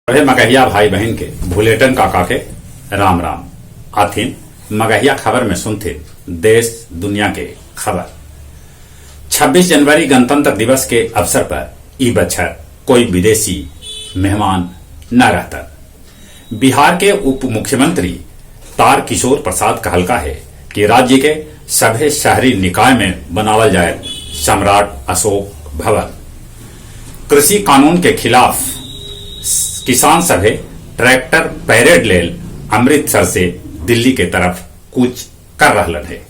सभे मगहिया भाई बहन के भूलेटन काका के राम राम। आथिन मगहिया खबर में सुनथिन देश दुनिया के खबर। 26 जनवरी गणतंत्र दिवस के अवसर पर ई बछर कोई विदेशी मेहमान न रहता। बिहार के उप मुख्यमंत्री तार किशोर प्रसाद कहलका है कि राज्य के सभे शहरी निकाय में बनावल जाए सम्राट अशोक भवन। कृषि कानून के खिलाफ किसान सभे ट्रैक्टर पैरेड लेल अमृतसर से दिल्ली के तरफ कूच कर रहलन है।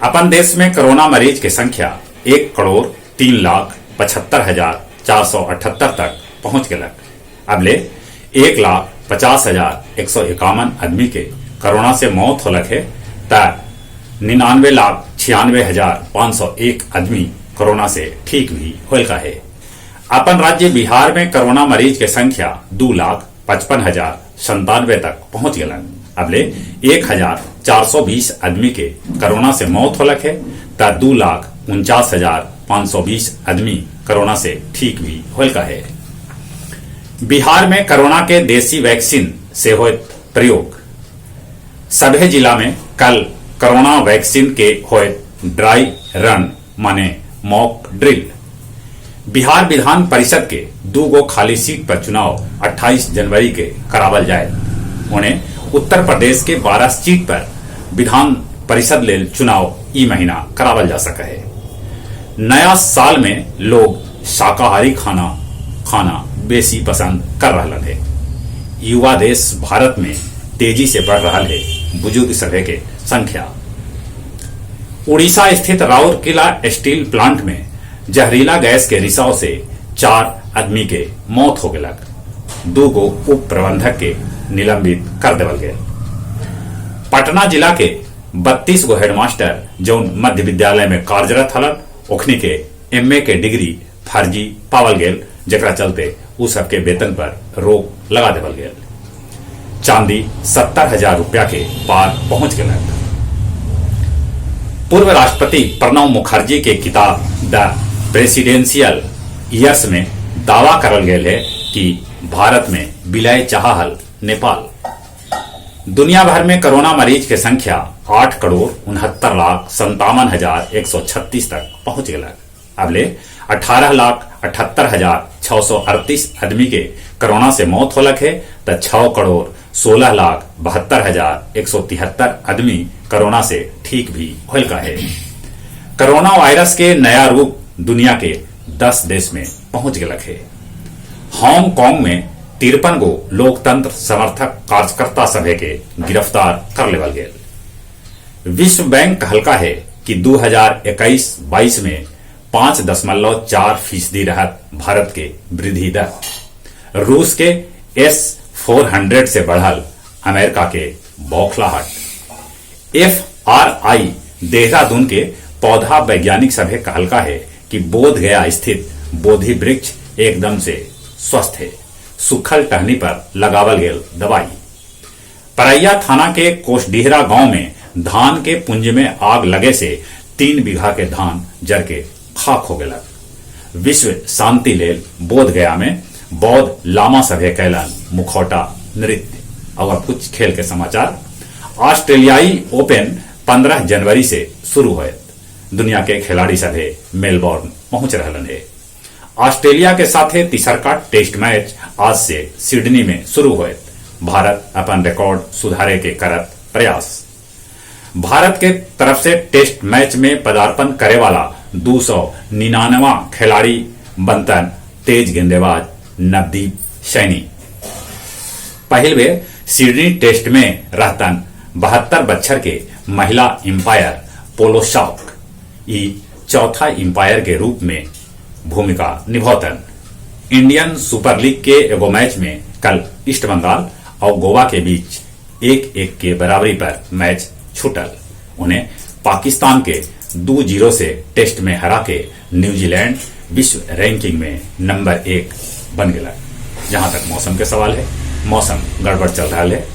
अपन देश में कोरोना मरीज के संख्या 1,03,75,478 तक पहुंच गलक। अबले 1,50,151 आदमी के कोरोना से मौत होलक है त 99,96,501 आदमी कोरोना से ठीक भी होलका है। अपन राज्य बिहार में कोरोना मरीज के संख्या 2,55,097 तक पहुंच गलन। अबले 1,420 आदमी के कोरोना से मौत होलक है त 2,49,520 आदमी कोरोना से ठीक भी होलका है। बिहार में कोरोना के देसी वैक्सीन से होत प्रयोग। सभे जिला में कल कोरोना वैक्सीन के होत ड्राई रन माने मॉक ड्रिल। बिहार विधान परिषद के 2 गो खाली सीट पर चुनाव 28 जनवरी के करावल जाए। उन्हें उत्तर प्रदेश के 12 सीट पर विधान परिषद लेल चुनाव ई महीना करावल जा सके है। नया साल में लोग शाकाहारी खाना बेसी पसंद कर रहा है। युवा देश भारत में तेजी से बढ़ रहा है बुजुर्ग सभे के संख्या। उड़ीसा स्थित राउरकेला स्टील प्लांट में जहरीला गैस के रिसाव से 4 आदमी के मौत हो गलक। 2 गो उप प्रबंधक के निलंबित कर देवल गए। पटना जिला के 32 गो हेडमास्टर जौन मध्य विद्यालय में कार्यरत हलन ओखनी के MA के डिग्री फर्जी पावल गेल, जेकरा चलते उ सबके वेतन पर रोक लगा देवल गेल। चांदी 70,000 रुपया के पार पहुंच गलक। पूर्व राष्ट्रपति प्रणब मुखर्जी के किताब द प्रेसिडेंशियल ईयर्स में दावा करल गया है कि भारत में विलय चाहल नेपाल। दुनिया भर में कोरोना मरीज के संख्या 8,69,57,136 तक पहुंच गया। अबले 18,78,638 आदमी के कोरोना से मौत होलक है तो 6,16,72,173 आदमी कोरोना से ठीक भी होलका है। कोरोना वायरस के नया रूप दुनिया के 10 देश में पहुंच गलक है। हांगकांग में 53 गो लोकतंत्र समर्थक कार्यकर्ता सभे के गिरफ्तार कर लेवल गए। विश्व बैंक कहलका है कि 2021-22 में 5.4% रहत भारत के वृद्धि दर। रूस के S-400 से बढ़ल अमेरिका के बौखलाहट। FRI देहरादून के पौधा वैज्ञानिक सभे कहलका है कि बोध गया स्थित बोधि वृक्ष एकदम से स्वस्थ है। सुखल टहनी पर लगावल गेल दवाई। परैया थाना के कोषडीहरा गांव में धान के पुंज में आग लगे से 3 बीघा के धान जर के खाक हो गया। विश्व शांति लेल बोध गया में बौद्ध लामा सभे कैलन मुखौटा नृत्य। और कुछ खेल के समाचार। ऑस्ट्रेलियाई ओपन 15 जनवरी से शुरू हुए। दुनिया के खिलाड़ी सभे मेलबोर्न पहुंच रहलन है। ऑस्ट्रेलिया के साथे तीसरका टेस्ट मैच आज से सिडनी में शुरू हुए। भारत अपन रिकॉर्ड सुधारे के करत प्रयास। भारत के तरफ से टेस्ट मैच में पदार्पण करे वाला 299वां खिलाड़ी बनतन तेज गेंदबाज नवदीप सैनी। पहल बेर सिडनी टेस्ट में रहतन 72 बच्चर के महिला एम्पायर पोलो शॉक ई चौथा एम्पायर के रूप में भूमिका निभातन। इंडियन सुपर लीग के एगो मैच में कल ईस्ट बंगाल और गोवा के बीच 1-1 के बराबरी पर मैच छूटल। उन्हें पाकिस्तान के 2-0 से टेस्ट में हरा के न्यूजीलैंड विश्व रैंकिंग में नंबर 1 बन गया। जहां तक मौसम के सवाल है, मौसम गड़बड़ चल रहा है।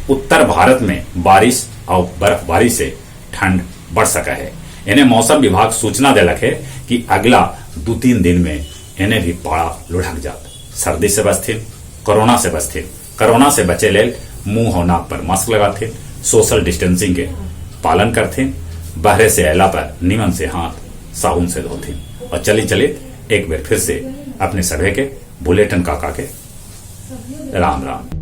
उत्तर भारत में बारिश और बर्फबारी से ठंड बढ़ सका है। इन्हें मौसम विभाग सूचना दिलक है कि अगला 2-3 दिन में इन्हें भी पारा लुढ़क जात। सर्दी से बस्थिन, कोरोना से बचथिन। कोरोना से बचे लेल मुंह और नाक पर मास्क लगाथिन, सोशल डिस्टेंसिंग के पालन करथिन, बाहरे से अयला पर निमन से हाथ साबुन से धोथिन। और चलित एक बेर फिर से अपने सभे के बुलेटिन काका के राम राम।